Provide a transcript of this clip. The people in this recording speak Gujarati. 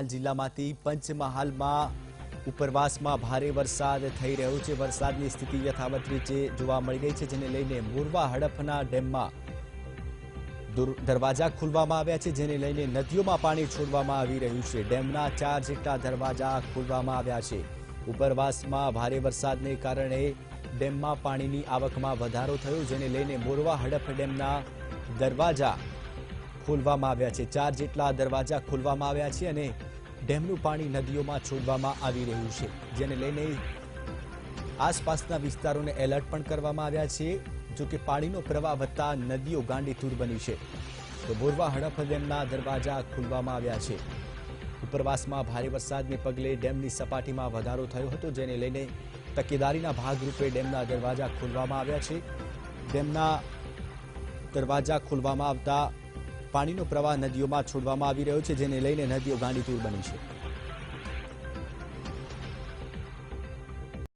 પાટણ જિલ્લામાંથી પંચમહાલમાં ઉપરવાસમાં ભારે વરસાદ થઈ રહ્યો છે। વરસાદની સ્થિતિ યથાવત રીતે જોવા મળી રહી છે, જેને લઈને મોરવા હડફના ડેમમાં દરવાજા ખોલવામાં આવ્યા છે, જેને લઈને નદીઓમાં પાણી છોડવામાં આવી રહ્યું છે। ડેમના 4 જેટલા દરવાજા ખોલવામાં આવ્યા છે। ઉપરવાસમાં ભારે વરસાદને કારણે ડેમમાં પાણીની આવકમાં વધારો થયો, જેને લઈને મોરવા હડફ ડેમના દરવાજા ખોલવામાં આવ્યા છે। 4 જેટલા દરવાજા ખોલવામાં આવ્યા છે અને ડેમનું પાણી નદીઓમાં છોડવામાં આવી રહ્યું છે, જેને લઈને આસપાસના વિસ્તારોને એલર્ટ પણ કરવામાં આવ્યા છે। જો કે પાણીનો પ્રવાહ વધતા નદીઓ ગાંડીતુર બની છે, તો મોરવા હડફ ડેમના દરવાજા ખોલવામાં આવ્યા છે। ઉપરવાસમાં ભારે વરસાદને પગલે ડેમની સપાટીમાં વધારો થયો હતો, જેને લઈને તકેદારીના ભાગરૂપે ડેમના દરવાજા ખોલવામાં આવ્યા છે। ડેમના દરવાજા ખોલવામાં આવતા પાણીનો પ્રવાહ નદીઓમાં છોડવામાં આવી રહ્યો છે, જેને લઈને નદીઓ ગાંડીતુર બની છે।